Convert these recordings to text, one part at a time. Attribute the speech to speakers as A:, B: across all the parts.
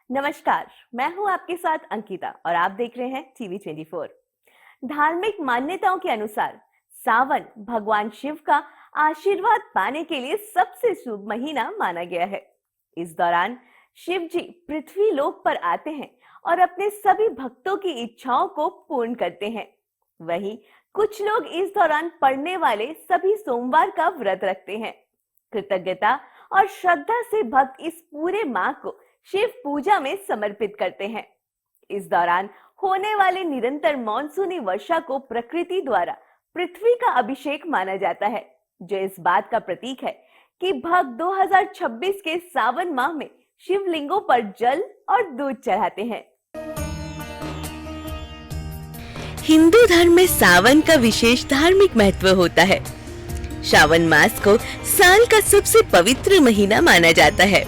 A: नमस्कार, मैं हूं आपके साथ अंकिता और आप देख रहे हैं टीवी 24। धार्मिक मान्यताओं के अनुसार सावन भगवान शिव का आशीर्वाद पाने के लिए सबसे शुभ महीना माना गया है। इस दौरान शिव जी पृथ्वी लोक पर आते हैं और अपने सभी भक्तों की इच्छाओं को पूर्ण करते हैं। वहीं कुछ लोग इस दौरान पड़ने वाले सभी सोमवार का व्रत रखते हैं। कृतज्ञता और श्रद्धा से भक्त इस पूरे माह को शिव पूजा में समर्पित करते हैं। इस दौरान होने वाले निरंतर मॉनसूनी वर्षा को प्रकृति द्वारा पृथ्वी का अभिषेक माना जाता है, जो इस बात का प्रतीक है कि भक्त 2026 के सावन माह में शिवलिंगों पर जल और दूध चढ़ाते हैं।
B: हिंदू धर्म में सावन का विशेष धार्मिक महत्व होता है। श्रावण मास को साल का सबसे पवित्र महीना माना जाता है।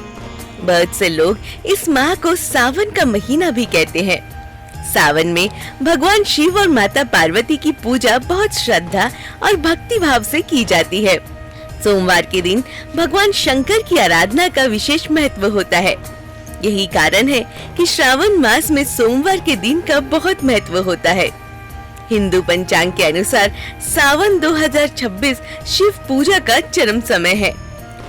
B: बहुत से लोग इस माह को सावन का महीना भी कहते हैं। सावन में भगवान शिव और माता पार्वती की पूजा बहुत श्रद्धा और भक्ति भाव से की जाती है। सोमवार के दिन भगवान शंकर की आराधना का विशेष महत्व होता है। यही कारण है कि श्रावण मास में सोमवार के दिन का बहुत महत्व होता है। हिंदू पंचांग के अनुसार सावन 2026 शिव पूजा का चरम समय है।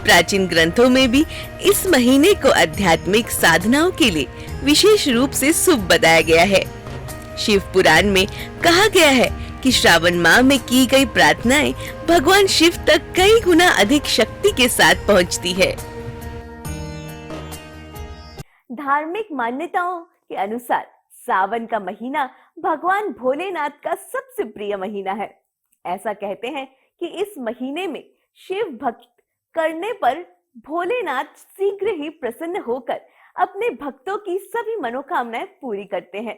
B: प्राचीन ग्रंथों में भी इस महीने को आध्यात्मिक साधनाओं के लिए विशेष रूप से शुभ बताया गया है। शिव पुराण में कहा गया है कि श्रावण माह में की गई प्रार्थनाएं भगवान शिव तक कई गुना अधिक शक्ति के साथ पहुंचती है।
A: धार्मिक मान्यताओं के अनुसार सावन का महीना भगवान भोलेनाथ का सबसे प्रिय महीना है। ऐसा कहते हैं कि इस महीने में शिव भक्त करने पर भोलेनाथ शीघ्र ही प्रसन्न होकर अपने भक्तों की सभी मनोकामनाएं पूरी करते हैं।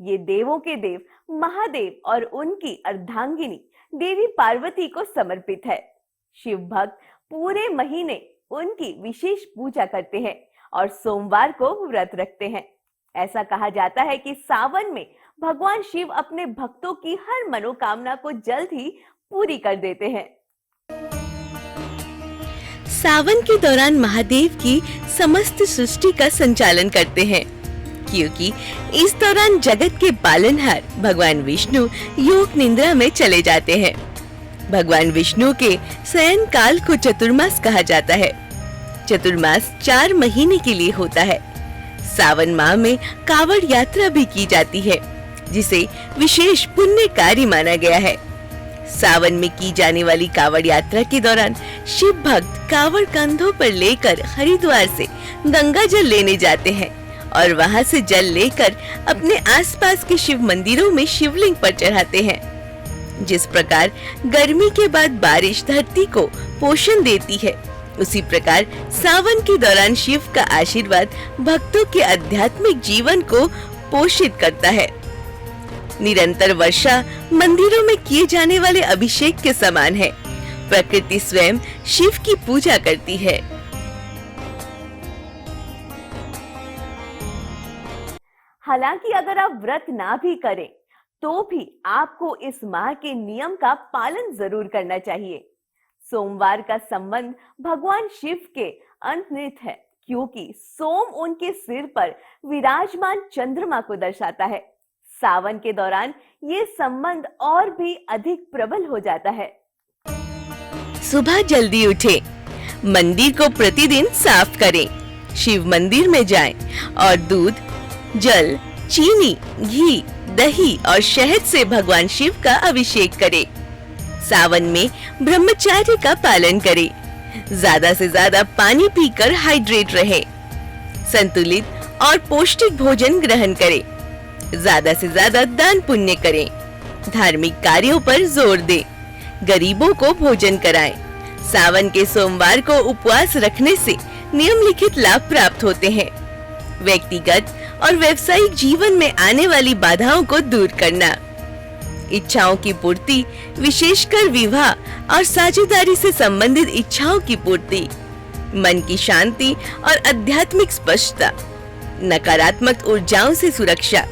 A: ये देवों के देव महादेव और उनकी अर्धांगिनी देवी पार्वती को समर्पित है। शिव भक्त पूरे महीने उनकी विशेष पूजा करते हैं और सोमवार को व्रत रखते हैं। ऐसा कहा जाता है कि सावन में भगवान शिव अपने भक्तों की हर मनोकामना को जल्द ही पूरी कर देते हैं।
B: सावन के दौरान महादेव की समस्त सृष्टि का संचालन करते हैं, क्योंकि इस दौरान जगत के पालनहार भगवान विष्णु योग निद्रा में चले जाते हैं। भगवान विष्णु के शयन काल को चतुर्मास कहा जाता है। चतुर्मास 4 महीने के लिए होता है। सावन माह में कावड़ यात्रा भी की जाती है, जिसे विशेष पुण्य कार्य माना गया है। सावन में की जाने वाली कावड़ यात्रा के दौरान शिव भक्त कावड़ कंधों पर लेकर हरिद्वार से गंगा जल लेने जाते हैं और वहां से जल लेकर अपने आसपास के शिव मंदिरों में शिवलिंग पर चढ़ाते हैं। जिस प्रकार गर्मी के बाद बारिश धरती को पोषण देती है, उसी प्रकार सावन के दौरान शिव का आशीर्वाद भक्तों के आध्यात्मिक जीवन को पोषित करता है। निरंतर वर्षा मंदिरों में किए जाने वाले अभिषेक के समान है। प्रकृति स्वयं शिव की पूजा करती है।
A: हालांकि अगर आप व्रत ना भी करें, तो भी आपको इस माह के नियम का पालन जरूर करना चाहिए। सोमवार का संबंध भगवान शिव के अंतर्निहित है, क्योंकि सोम उनके सिर पर विराजमान चंद्रमा को दर्शाता है। सावन के दौरान ये संबंध और भी अधिक प्रबल हो जाता है।
B: सुबह जल्दी उठें, मंदिर को प्रतिदिन साफ करें, शिव मंदिर में जाएं और दूध, जल, चीनी, घी, दही और शहद से भगवान शिव का अभिषेक करें। सावन में ब्रह्मचर्य का पालन करें। ज्यादा से ज्यादा पानी पीकर हाइड्रेट रहें। संतुलित और पौष्टिक भोजन ग्रहण करें। ज्यादा से ज्यादा दान पुण्य करें। धार्मिक कार्यों पर जोर दें। गरीबों को भोजन कराएं। सावन के सोमवार को उपवास रखने से निम्नलिखित लाभ प्राप्त होते हैं। व्यक्तिगत और व्यावसायिक जीवन में आने वाली बाधाओं को दूर करना, इच्छाओं की पूर्ति, विशेषकर विवाह और साझेदारी से संबंधित इच्छाओं की पूर्ति, मन की शांति और आध्यात्मिक स्पष्टता, नकारात्मक ऊर्जाओं से सुरक्षा,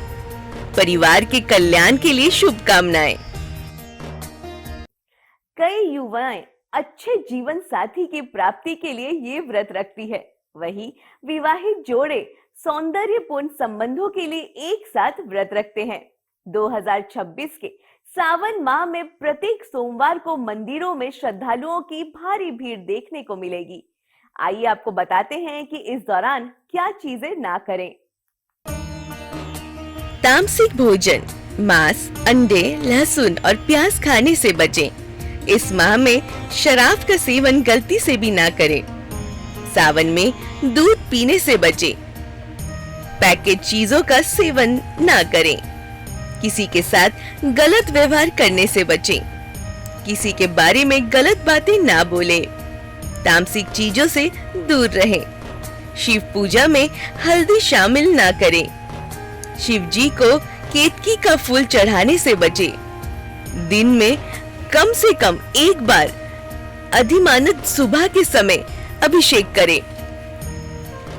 B: परिवार के कल्याण के लिए शुभकामनाएं।
A: कई युवाएं अच्छे जीवन साथी की प्राप्ति के लिए ये व्रत रखती है। वहीं विवाहित जोड़े सौंदर्यपूर्ण संबंधों के लिए एक साथ व्रत रखते हैं। 2026 के सावन माह में प्रत्येक सोमवार को मंदिरों में श्रद्धालुओं की भारी भीड़ देखने को मिलेगी। आइए आपको बताते हैं कि इस दौरान क्या चीजें ना करें।
B: तामसिक भोजन, मांस, अंडे, लहसुन और प्याज खाने से बचें। इस माह में शराब का सेवन गलती से भी ना करें। सावन में दूध पीने से बचें। पैकेट चीजों का सेवन ना करें। किसी के साथ गलत व्यवहार करने से बचें। किसी के बारे में गलत बातें ना बोलें। तामसिक चीजों से दूर रहें। शिव पूजा में हल्दी शामिल ना करें। शिव जी को केतकी का फूल चढ़ाने से बचें। दिन में कम से कम एक बार अधिमानत सुबह के समय अभिषेक करें।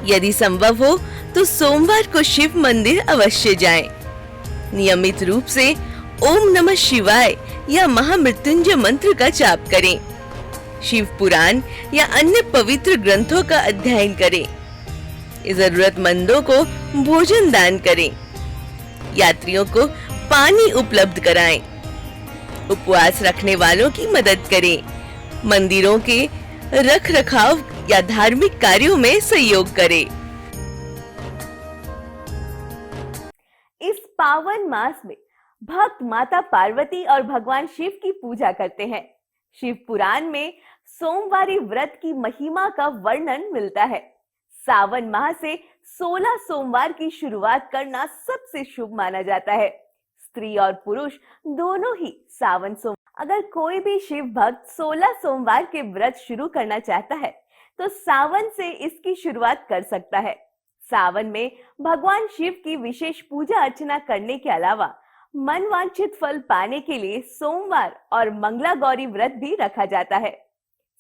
B: यदि संभव हो तो सोमवार को शिव मंदिर अवश्य जाएं। नियमित रूप से ओम नमः शिवाय या महामृत्युंजय मंत्र का जाप करें। शिव पुराण या अन्य पवित्र ग्रंथों का अध्ययन करें। जरूरतमंदों को भोजन दान करें। यात्रियों को पानी उपलब्ध कराएं। उपवास रखने वालों की मदद करें। मंदिरों के रखरखाव या धार्मिक कार्यों में सहयोग करें।
A: इस पावन मास में भक्त माता पार्वती और भगवान शिव की पूजा करते हैं। शिव पुराण में सोमवारी व्रत की महिमा का वर्णन मिलता है। सावन माह से 16 सोमवार की शुरुआत करना सबसे शुभ माना जाता है। स्त्री और पुरुष दोनों ही सावन सोमवार। अगर कोई भी शिव भक्त 16 सोमवार के व्रत शुरू करना चाहता है तो सावन से इसकी शुरुआत कर सकता है। सावन में भगवान शिव की विशेष पूजा अर्चना करने के अलावा मनवांछित फल पाने के लिए सोमवार और मंगला गौरी व्रत भी रखा जाता है।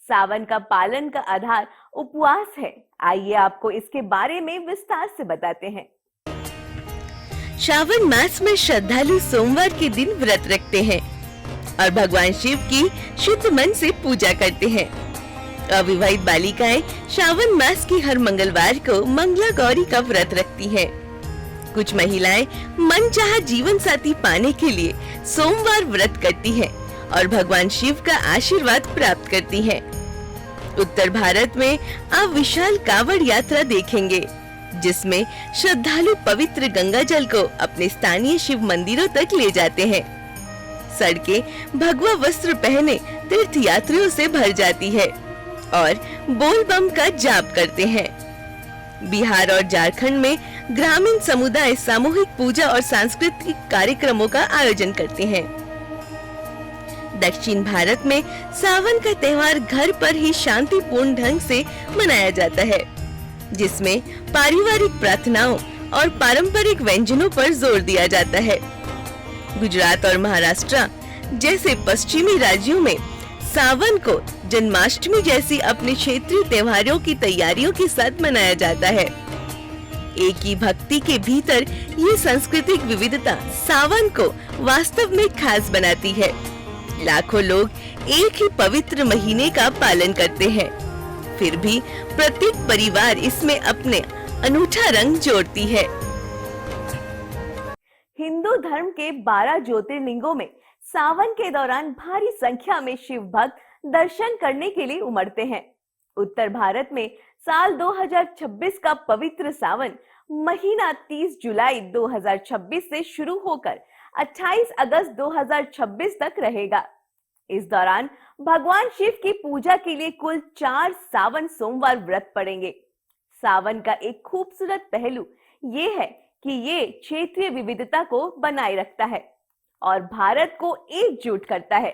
A: सावन का पालन का आधार उपवास है। आइए आपको इसके बारे में विस्तार से बताते हैं।
B: श्रावण मास में श्रद्धालु सोमवार के दिन व्रत रखते हैं और भगवान शिव की शुद्ध मन से पूजा करते हैं। अविवाहित बालिकाएं श्रावण मास की हर मंगलवार को मंगला गौरी का व्रत रखती हैं। कुछ महिलाएं मनचाहा जीवन साथी पाने के लिए सोमवार व्रत करती हैं और भगवान शिव का आशीर्वाद प्राप्त करती हैं। उत्तर भारत में आप विशाल कांवड़ यात्रा देखेंगे, जिसमें श्रद्धालु पवित्र गंगा जल को अपने स्थानीय शिव मंदिरों तक ले जाते हैं। सड़कें भगवा वस्त्र पहने तीर्थ यात्रियों से भर जाती है और बोल बम का जाप करते हैं। बिहार और झारखंड में ग्रामीण समुदाय सामूहिक पूजा और सांस्कृतिक कार्यक्रमों का आयोजन करते हैं। दक्षिण भारत में सावन का त्योहार घर पर ही शांतिपूर्ण ढंग से मनाया जाता है, जिसमें पारिवारिक प्रार्थनाओं और पारंपरिक व्यंजनों पर जोर दिया जाता है। गुजरात और महाराष्ट्र जैसे पश्चिमी राज्यों में सावन को जन्माष्टमी जैसी अपने क्षेत्रीय त्योहारों की तैयारियों के साथ मनाया जाता है। एक ही भक्ति के भीतर ये सांस्कृतिक विविधता सावन को वास्तव में खास बनाती है। लाखों लोग एक ही पवित्र महीने का पालन करते हैं, फिर भी प्रत्येक परिवार इसमें अपने अनूठा रंग जोड़ती है।
A: हिंदू धर्म के 12 ज्योतिर्लिंगों में सावन के दौरान भारी संख्या में शिव भक्त दर्शन करने के लिए उमड़ते हैं। उत्तर भारत में साल 2026 का पवित्र सावन महीना 30 जुलाई 2026 से शुरू होकर 28 अगस्त 2026 तक रहेगा। इस दौरान भगवान शिव की पूजा के लिए कुल 4 सावन सोमवार व्रत पड़ेंगे। सावन का एक खूबसूरत पहलू ये है कि ये क्षेत्रीय विविधता को बनाए रखता है और भारत को एकजुट करता है।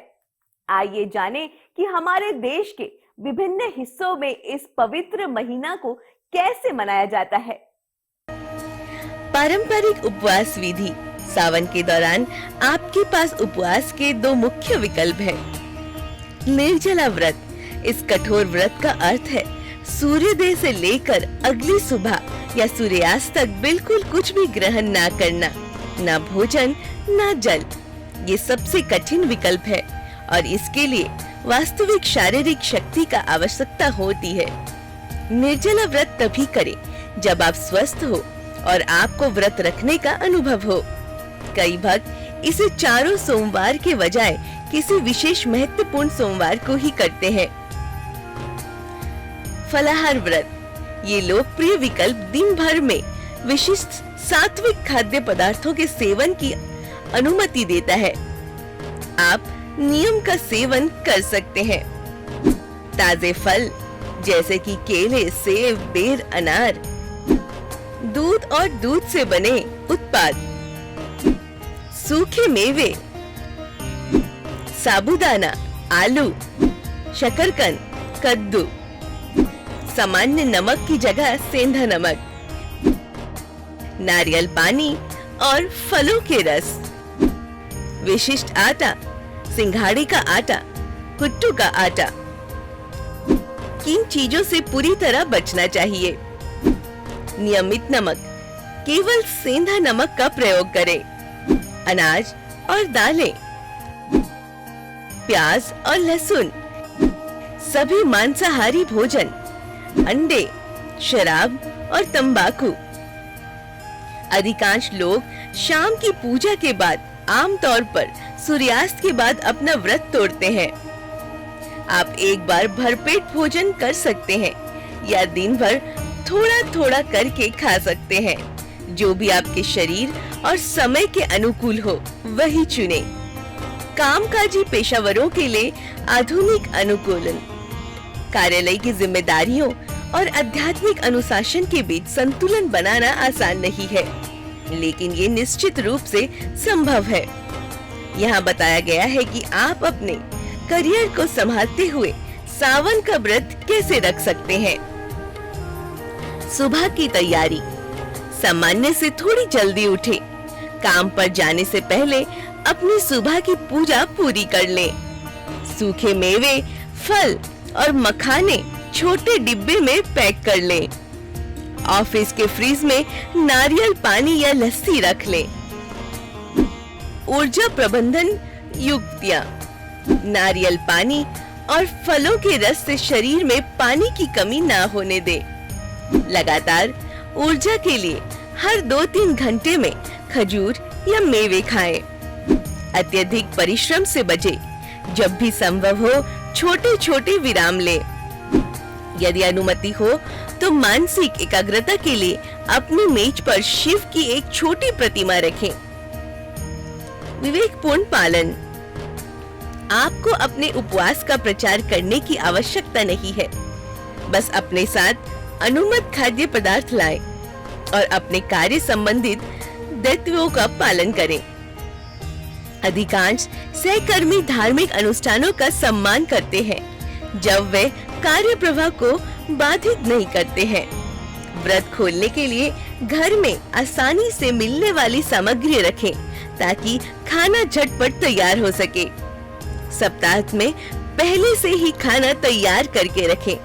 A: आइए जानें कि हमारे देश के विभिन्न हिस्सों में इस पवित्र महीना को कैसे मनाया जाता है।
B: पारंपरिक उपवास विधि। सावन के दौरान आपके पास उपवास के 2 मुख्य विकल्प हैं। निर्जला व्रत। इस कठोर व्रत का अर्थ है सूर्योदय से लेकर अगली सुबह या सूर्यास्त तक बिल्कुल कुछ भी ग्रहण ना करना, ना भोजन ना जल। ये सबसे कठिन विकल्प है और इसके लिए वास्तविक शारीरिक शक्ति का आवश्यकता होती है। निर्जला व्रत तभी करें जब आप स्वस्थ हो और आपको व्रत रखने का अनुभव हो। कई भक्त इसे चारों सोमवार के बजाय किसी विशेष महत्वपूर्ण सोमवार को ही करते हैं। फलाहार व्रत, ये लोकप्रिय विकल्प दिन भर में विशिष्ट सात्विक खाद्य पदार्थों के सेवन की अनुमति देता है। आप नियम का सेवन कर सकते हैं। ताजे फल जैसे कि केले, सेब, बेर, अनार, दूध और दूध से बने उत्पाद, सूखे मेवे, साबूदाना, आलू, शकरकंद, कद्दू, सामान्य नमक की जगह सेंधा नमक, नारियल पानी और फलों के रस, विशिष्ट आटा, सिंघाड़े का आटा, कुट्टू का आटा। किन चीजों से पूरी तरह बचना चाहिए? नियमित नमक, केवल सेंधा नमक का प्रयोग करें। अनाज और दालें, प्याज और लहसुन, सभी मांसाहारी भोजन, अंडे, शराब और तंबाकू। अधिकांश लोग शाम की पूजा के बाद आमतौर पर सूर्यास्त के बाद अपना व्रत तोड़ते हैं। आप एक बार भरपेट भोजन कर सकते हैं या दिन भर थोड़ा थोड़ा करके खा सकते हैं। जो भी आपके शरीर और समय के अनुकूल हो वही चुने। कामकाजी पेशावरों के लिए आधुनिक अनुकूलन, कार्यालय की जिम्मेदारियों और आध्यात्मिक अनुशासन के बीच संतुलन बनाना आसान नहीं है, लेकिन ये निश्चित रूप से संभव है। यहाँ बताया गया है कि आप अपने करियर को संभालते हुए सावन का व्रत कैसे रख सकते हैं। सुबह की तैयारी, सामान्य से थोड़ी जल्दी उठें। काम पर जाने से पहले अपनी सुबह की पूजा पूरी कर लें। सूखे मेवे, फल और मखाने छोटे डिब्बे में पैक कर लें। ऑफिस के फ्रीज में नारियल पानी या लस्सी रख लें। ऊर्जा प्रबंधन युक्तियाँ, नारियल पानी और फलों के रस से शरीर में पानी की कमी ना होने दें। लगातार ऊर्जा के लिए हर 2-3 घंटे में खजूर या मेवे खाएं। अत्यधिक परिश्रम से बचें। जब भी संभव हो छोटे छोटे विराम लें। यदि अनुमति हो तो मानसिक एकाग्रता के लिए अपनी मेज पर शिव की एक छोटी प्रतिमा रखें। विवेकपूर्ण पालन, आपको अपने उपवास का प्रचार करने की आवश्यकता नहीं है। बस अपने साथ अनुमत खाद्य पदार्थ लाएं और अपने कार्य संबंधित दायित्वों का पालन करें। अधिकांश सहकर्मी धार्मिक अनुष्ठानों का सम्मान करते हैं जब वे कार्य प्रवाह को बाधित नहीं करते हैं। व्रत खोलने के लिए घर में आसानी से मिलने वाली सामग्री रखें ताकि खाना झटपट तैयार हो सके। सप्ताह में पहले से ही खाना तैयार करके रखें।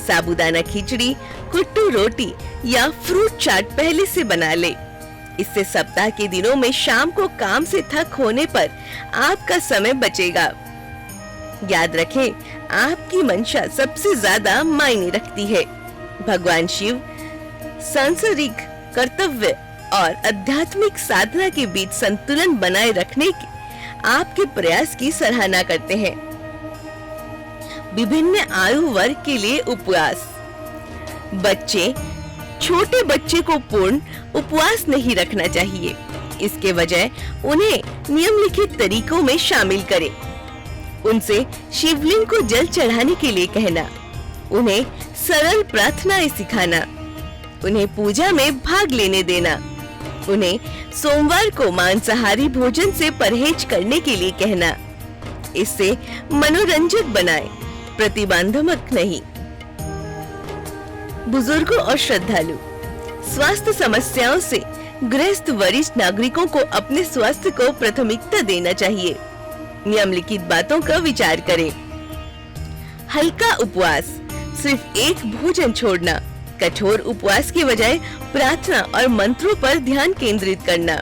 B: साबूदाना खिचड़ी, कुट्टू रोटी या फ्रूट चाट पहले से बना ले। इससे सप्ताह के दिनों में शाम को काम से थक होने पर आपका समय बचेगा। याद रखें, आपकी मंशा सबसे ज्यादा मायने रखती है। भगवान शिव सांसारिक कर्तव्य और आध्यात्मिक साधना के बीच संतुलन बनाए रखने के आपके प्रयास की सराहना करते हैं। विभिन्न आयु वर्ग के लिए उपवास, बच्चे, छोटे बच्चे को पूर्ण उपवास नहीं रखना चाहिए। इसके बजाय उन्हें निम्नलिखित तरीकों में शामिल करें। उनसे शिवलिंग को जल चढ़ाने के लिए कहना, उन्हें सरल प्रार्थनाएं सिखाना, उन्हें पूजा में भाग लेने देना, उन्हें सोमवार को मांसाहारी भोजन से परहेज करने के लिए कहना। इससे मनोरंजक बनाएं, प्रतिबंधात्मक नहीं। बुजुर्गों और श्रद्धालु, स्वास्थ्य समस्याओं से ग्रस्त वरिष्ठ नागरिकों को अपने स्वास्थ्य को प्राथमिकता देना चाहिए। निम्नलिखित बातों का विचार करें। हल्का उपवास, सिर्फ एक भोजन छोड़ना, कठोर उपवास के बजाय प्रार्थना और मंत्रों पर ध्यान केंद्रित करना।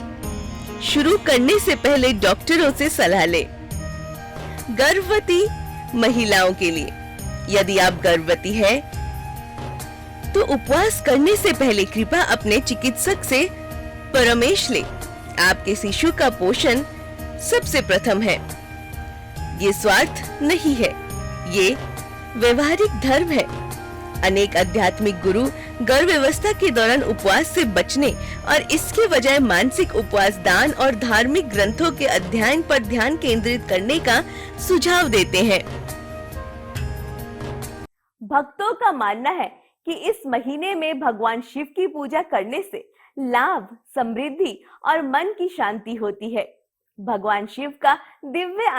B: शुरू करने से पहले डॉक्टरों से सलाह लें। गर्भवती महिलाओं के लिए, यदि आप गर्भवती हैं तो उपवास करने से पहले कृपया अपने चिकित्सक से परामर्श ले। आपके शिशु का पोषण सबसे प्रथम है। ये स्वार्थ नहीं है, ये व्यवहारिक धर्म है। अनेक आध्यात्मिक गुरु गर्भ व्यवस्था के दौरान उपवास से बचने और इसके बजाय मानसिक उपवास, दान और धार्मिक ग्रंथों के अध्ययन पर ध्यान केंद्रित करने का सुझाव देते हैं।
A: भक्तों का मानना है कि इस महीने में भगवान शिव की पूजा करने से लाभ, समृद्धि और मन की शांति होती है। भगवान शिव का दिव्य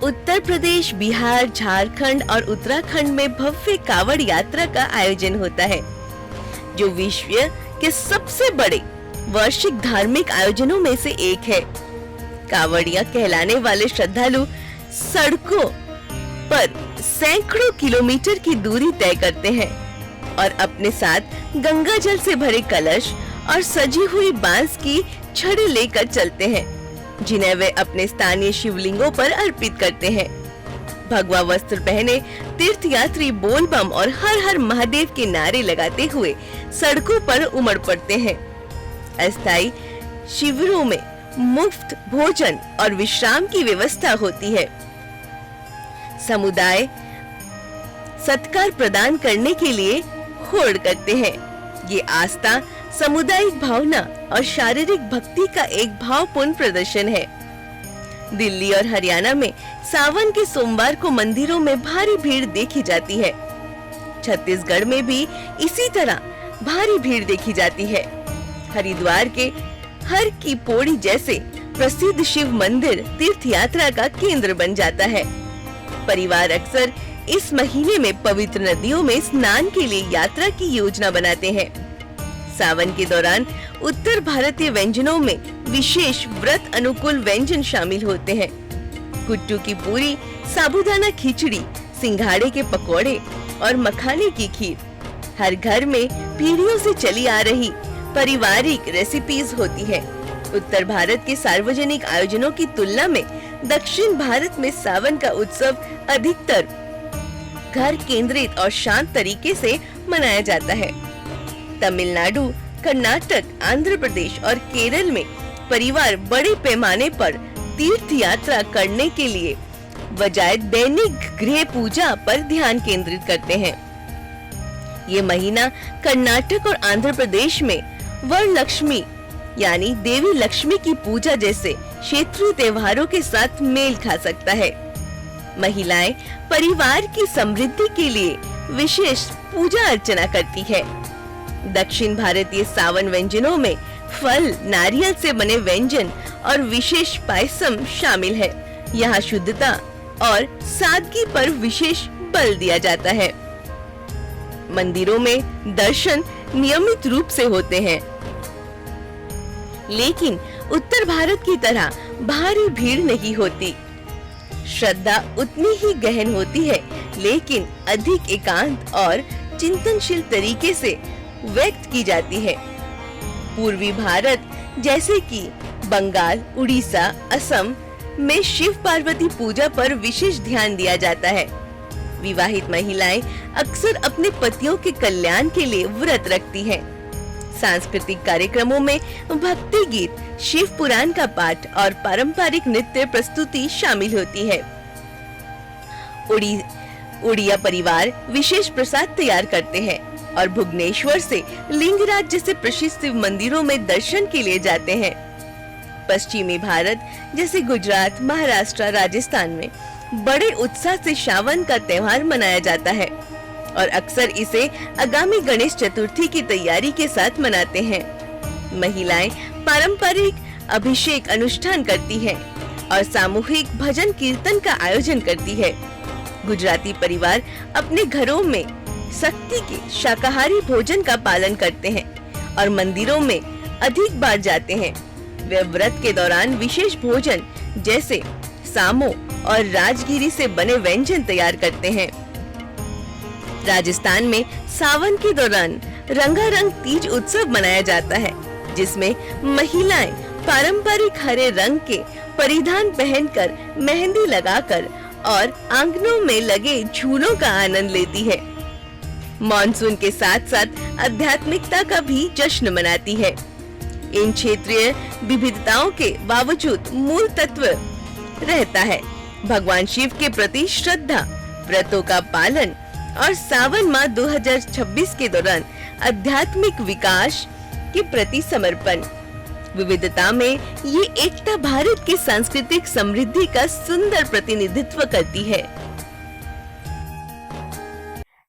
B: उत्तर प्रदेश, बिहार, झारखंड और उत्तराखंड में भव्य कावड़ यात्रा का आयोजन होता है, जो विश्व के सबसे बड़े वार्षिक धार्मिक आयोजनों में से एक है। कावड़िया कहलाने वाले श्रद्धालु सड़कों पर सैकड़ों किलोमीटर की दूरी तय करते हैं और अपने साथ गंगा जल से भरे कलश और सजी हुई बांस की छड़ी लेकर चलते हैं, जिन्हें वे अपने स्थानीय शिवलिंगों पर अर्पित करते हैं। भगवा वस्त्र पहने तीर्थयात्री बोल बम और हर हर महादेव के नारे लगाते हुए सड़कों पर उमड़ पड़ते हैं। अस्थायी शिविरों में मुफ्त भोजन और विश्राम की व्यवस्था होती है। समुदाय सत्कार प्रदान करने के लिए होड़ करते हैं। ये आस्था, सामुदायिक भावना और शारीरिक भक्ति का एक भावपूर्ण प्रदर्शन है। दिल्ली और हरियाणा में सावन के सोमवार को मंदिरों में भारी भीड़ देखी जाती है। छत्तीसगढ़ में भी इसी तरह भारी भीड़ देखी जाती है। हरिद्वार के हर की पौड़ी जैसे प्रसिद्ध शिव मंदिर तीर्थ यात्रा का केंद्र बन जाता है। परिवार अक्सर इस महीने में पवित्र नदियों में स्नान के लिए यात्रा की योजना बनाते हैं। सावन के दौरान उत्तर भारतीय व्यंजनों में विशेष व्रत अनुकूल व्यंजन शामिल होते हैं। कुट्टू की पूरी, साबूदाना खिचड़ी, सिंघाड़े के पकोड़े और मखाने की खीर हर घर में पीढ़ियों से चली आ रही पारिवारिक रेसिपीज होती है। उत्तर भारत के सार्वजनिक आयोजनों की तुलना में दक्षिण भारत में सावन का उत्सव अधिकतर घर केंद्रित और शांत तरीके से मनाया जाता है। तमिलनाडु, कर्नाटक, आंध्र प्रदेश और केरल में परिवार बड़े पैमाने पर तीर्थ यात्रा करने के लिए बजाय दैनिक गृह पूजा पर ध्यान केंद्रित करते हैं। ये महीना कर्नाटक और आंध्र प्रदेश में वरलक्ष्मी यानी देवी लक्ष्मी की पूजा जैसे क्षेत्रीय त्योहारों के साथ मेल खा सकता है। महिलाएं परिवार की समृद्धि के लिए विशेष पूजा अर्चना करती है। दक्षिण भारतीय सावन व्यंजनों में फल, नारियल से बने व्यंजन और विशेष पायसम शामिल है। यहाँ शुद्धता और सादगी पर विशेष बल दिया जाता है। मंदिरों में दर्शन नियमित रूप से होते हैं, लेकिन उत्तर भारत की तरह भारी भीड़ नहीं होती। श्रद्धा उतनी ही गहन होती है, लेकिन अधिक एकांत और चिंतनशील तरीके से व्यक्त की जाती है। पूर्वी भारत जैसे कि बंगाल, उड़ीसा, असम में शिव पार्वती पूजा पर विशेष ध्यान दिया जाता है। विवाहित महिलाएं अक्सर अपने पतियों के कल्याण के लिए व्रत रखती हैं। सांस्कृतिक कार्यक्रमों में भक्ति गीत, शिव पुराण का पाठ और पारंपरिक नृत्य प्रस्तुति शामिल होती है। उड़िया परिवार विशेष प्रसाद तैयार करते हैं और भुवनेश्वर से लिंगराज जैसे प्रसिद्ध शिव मंदिरों में दर्शन के लिए जाते हैं। पश्चिमी भारत जैसे गुजरात, महाराष्ट्र, राजस्थान में बड़े उत्साह से सावन का त्योहार मनाया जाता है और अक्सर इसे आगामी गणेश चतुर्थी की तैयारी के साथ मनाते हैं। महिलाएं पारंपरिक अभिषेक अनुष्ठान करती हैं और सामूहिक भजन कीर्तन का आयोजन करती है। गुजराती परिवार अपने घरों में सख्ती के शाकाहारी भोजन का पालन करते हैं और मंदिरों में अधिक बार जाते हैं। वे व्रत के दौरान विशेष भोजन जैसे सामो और राजगिरी से बने व्यंजन तैयार करते हैं। राजस्थान में सावन के दौरान रंगारंग तीज उत्सव मनाया जाता है, जिसमें महिलाएं पारंपरिक हरे रंग के परिधान पहनकर मेहंदी लगाकर और आंगनों में लगे झूलों का आनंद लेती है। मॉनसून के साथ साथ आध्यात्मिकता का भी जश्न मनाती है। इन क्षेत्रीय विविधताओं के बावजूद मूल तत्व रहता है भगवान शिव के प्रति श्रद्धा, व्रतों का पालन और सावन माह 2026 के दौरान आध्यात्मिक विकास के प्रति समर्पण। विविधता में ये एकता भारत की सांस्कृतिक समृद्धि का सुंदर प्रतिनिधित्व करती है।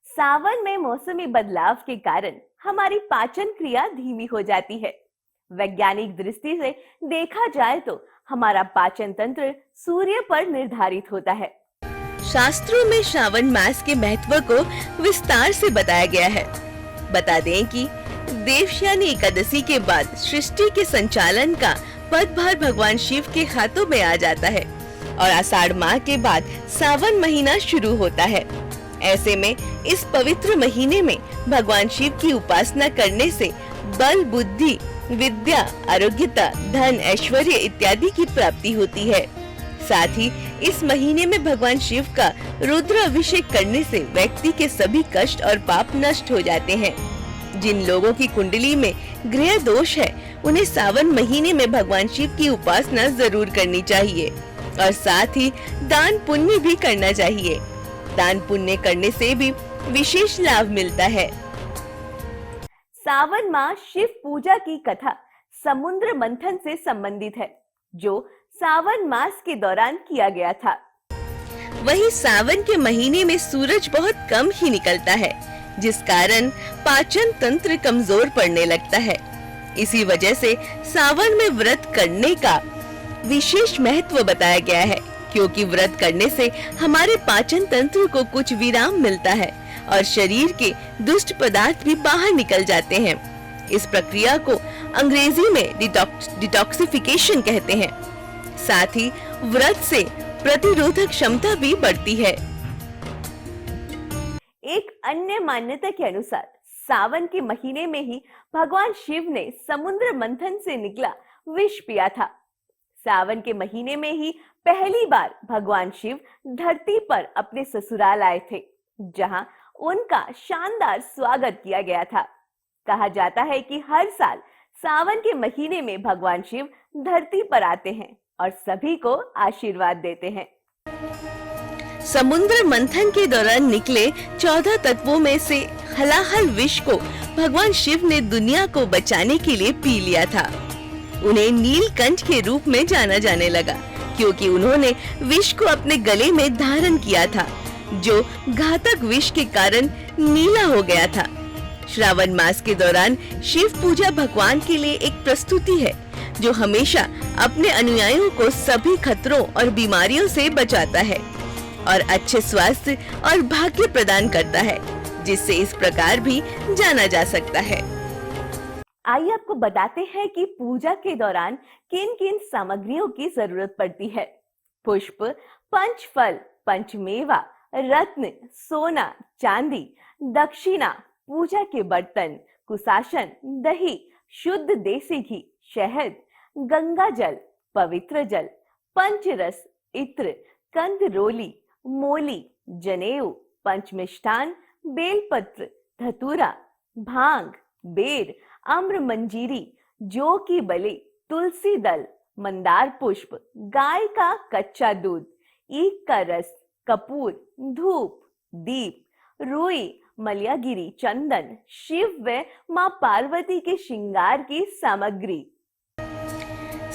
A: सावन में मौसमी बदलाव के कारण हमारी पाचन क्रिया धीमी हो जाती है। वैज्ञानिक दृष्टि से देखा जाए तो हमारा पाचन तंत्र सूर्य पर निर्धारित होता है।
B: शास्त्रों में श्रावण मास के महत्व को विस्तार से बताया गया है। बता दें कि देवशयनी एकादशी के बाद सृष्टि के संचालन का पदभार भगवान शिव के हाथों में आ जाता है और आषाढ़ माह के बाद सावन महीना शुरू होता है। ऐसे में इस पवित्र महीने में भगवान शिव की उपासना करने से बल, बुद्धि, विद्या, आरोग्यता, धन, ऐश्वर्य इत्यादि की प्राप्ति होती है। साथ ही इस महीने में भगवान शिव का रुद्र अभिषेक करने से व्यक्ति के सभी कष्ट और पाप नष्ट हो जाते हैं। जिन लोगों की कुंडली में ग्रह दोष है, उन्हें सावन महीने में भगवान शिव की उपासना जरूर करनी चाहिए और साथ ही दान पुण्य भी करना चाहिए। दान पुण्य करने से भी विशेष लाभ मिलता है।
A: सावन माह शिव पूजा की कथा समुद्र मंथन से संबंधित है, जो सावन मास के दौरान किया गया था।
B: वहीं सावन के महीने में सूरज बहुत कम ही निकलता है, जिस कारण पाचन तंत्र कमजोर पड़ने लगता है। इसी वजह से सावन में व्रत करने का विशेष महत्व बताया गया है, क्योंकि व्रत करने से हमारे पाचन तंत्र को कुछ विराम मिलता है और शरीर के दुष्ट पदार्थ भी बाहर निकल जाते हैं। इस प्रक्रिया को अंग्रेजी में डिटॉक्सिफिकेशन कहते हैं। साथ ही व्रत से प्रतिरोधक क्षमता भी बढ़ती है।
A: एक अन्य मान्यता के अनुसार सावन के महीने में ही भगवान शिव ने समुद्र मंथन से निकला विष पिया था। सावन के महीने में ही पहली बार भगवान शिव धरती पर अपने ससुराल आए थे, जहां उनका शानदार स्वागत किया गया था। कहा जाता है कि हर साल सावन के महीने में भगवान शिव धरती पर आते हैं और सभी को आशीर्वाद देते हैं।
B: समुद्र मंथन के दौरान निकले 14 तत्वों में से हलाहल विष को भगवान शिव ने दुनिया को बचाने के लिए पी लिया था। उन्हें नीलकंठ के रूप में जाना जाने लगा, क्योंकि उन्होंने विष को अपने गले में धारण किया था, जो घातक विष के कारण नीला हो गया था। श्रावण मास के दौरान शिव पूजा भगवान के लिए एक प्रस्तुति है, जो हमेशा अपने अनुयायियों को सभी खतरों और बीमारियों से बचाता है और अच्छे स्वास्थ्य और भाग्य प्रदान करता है, जिससे इस प्रकार भी जाना जा सकता है।
A: आइए आपको बताते हैं कि पूजा के दौरान किन किन सामग्रियों की जरूरत पड़ती है। पुष्प, पंचफल, पंचमेवा, रत्न, सोना, चांदी, दक्षिणा, पूजा के बर्तन, कुशासन, दही, शुद्ध देसी घी, शहद, गंगा जल, पवित्र जल, पंचरस, इत्र, कंदरोली, मोली, जनेऊ, पंचमिष्ठान, बेलपत्र, धतूरा, भांग, बेर, अम्र मंजीरी, जौ की बलि, तुलसी दल, मंदार पुष्प, गाय का कच्चा दूध, ईख का रस, कपूर, धूप, दीप, रुई, मलयागिरी, चंदन, शिव व मां पार्वती के श्रृंगार की सामग्री।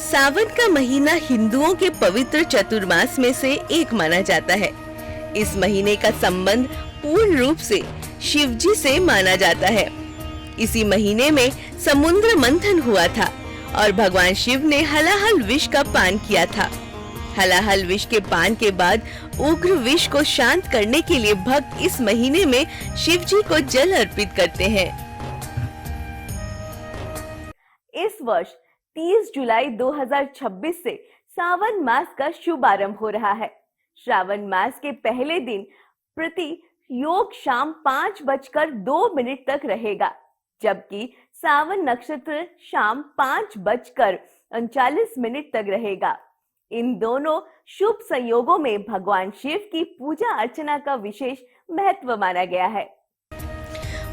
B: सावन का महीना हिंदुओं के पवित्र चतुर्मास में से एक माना जाता है। इस महीने का संबंध पूर्ण रूप से शिव जी से माना जाता है। इसी महीने में समुद्र मंथन हुआ था और भगवान शिव ने हलाहल विष का पान किया था। हलाहल विष के पान के बाद उग्र विष को शांत करने के लिए भक्त इस महीने में शिव जी को जल अर्पित करते हैं।
A: इस वर्ष 30 जुलाई 2026 से सावन मास का शुभारंभ हो रहा है। श्रावण मास के पहले दिन प्रति योग शाम 5:02 तक रहेगा, जबकि सावन नक्षत्र शाम 5:39 तक रहेगा। इन दोनों शुभ संयोगों में भगवान शिव की पूजा अर्चना का विशेष महत्व माना गया है।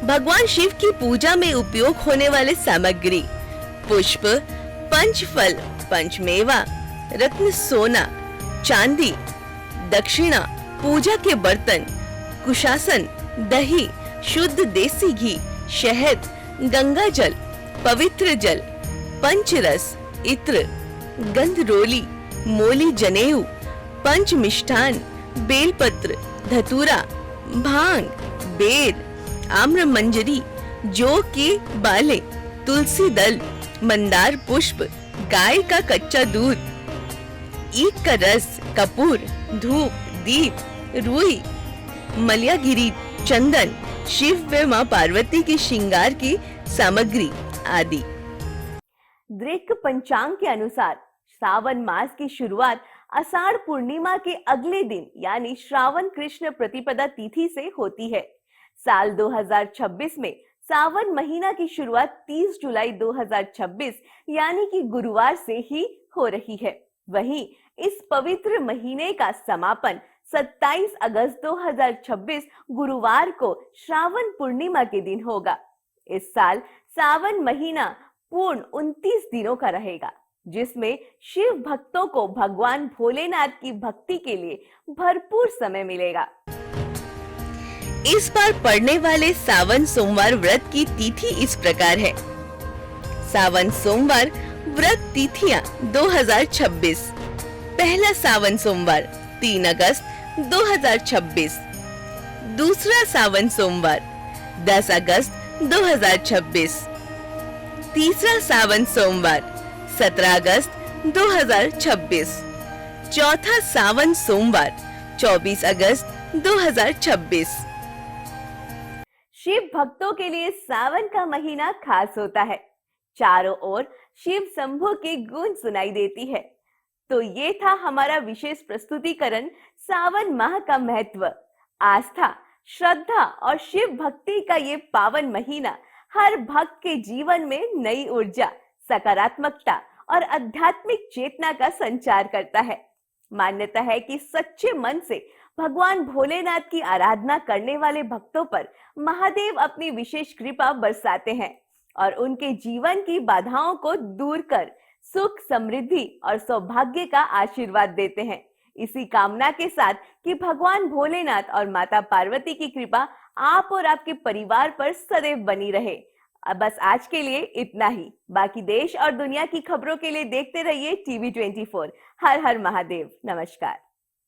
B: भगवान शिव की पूजा में उपयोग होने वाले सामग्री: पुष्प, पंचफल, पंचमेवा, रत्न सोना, चांदी, दक्षिणा, पूजा के बर्तन, कुशासन, दही, शुद्ध देसी घी, शहद, गंगा जल, पवित्र जल, पंचरस, इत्र, गंधरोली, मोली जनेऊ, पंच मिष्ठान, बेलपत्र, धतूरा, भांग, बेर, आम्र मंजरी, जौ के बाले, तुलसी दल, मंदार पुष्प, गाय का कच्चा दूध, ईख का रस, कपूर, धूप, दीप, रुई, मलयागिरी, चंदन, शिव व मां पार्वती की श्रृंगार की सामग्री आदि।
A: ग्रीक पंचांग के अनुसार श्रावण मास की शुरुआत आषाढ़ पूर्णिमा के अगले दिन यानी श्रावण कृष्ण प्रतिपदा तिथि से होती है। साल 2026 में सावन महीना की शुरुआत 30 जुलाई 2026 यानी कि गुरुवार से ही हो रही है। वहीं इस पवित्र महीने का समापन 27 अगस्त 2026 गुरुवार को श्रावण पूर्णिमा के दिन होगा। इस साल सावन महीना पूर्ण 29 दिनों का रहेगा, जिसमें शिव भक्तों को भगवान भोलेनाथ की भक्ति के लिए भरपूर समय मिलेगा।
B: इस बार पड़ने वाले सावन सोमवार व्रत की तिथि इस प्रकार है। सावन सोमवार व्रत तिथियां 2026: पहला सावन सोमवार 3 अगस्त 2026, दूसरा सावन सोमवार 10 अगस्त 2026, तीसरा सावन सोमवार 17 अगस्त 2026, चौथा सावन सोमवार 24 अगस्त 2026।
A: शिव भक्तों के लिए सावन का महीना खास होता है। चारों ओर शिव शंभु की गूंज सुनाई देती है। तो ये था हमारा विशेष प्रस्तुतिकरण सावन माह का महत्व, आस्था, श्रद्धा और शिव भक्ति का ये पावन महीना हर भक्त के जीवन में नई ऊर्जा, सकारात्मकता और आध्यात्मिक चेतना का संचार करता है। मान्यता है कि सच्चे मन से भगवान भोलेनाथ की आराधना करने वाले भक्तों पर महादेव अपनी विशेष कृपा बरसाते हैं और उनके जीवन की बाधाओं को दूर कर सुख, समृद्धि और सौभाग्य का आशीर्वाद देते हैं। इसी कामना के साथ कि भगवान भोलेनाथ और माता पार्वती की कृपा आप और आपके परिवार पर सदैव बनी रहे। बस आज के लिए इतना ही। बाकी देश और दुनिया की खबरों के लिए देखते रहिए TV 24। हर हर महादेव। नमस्कार।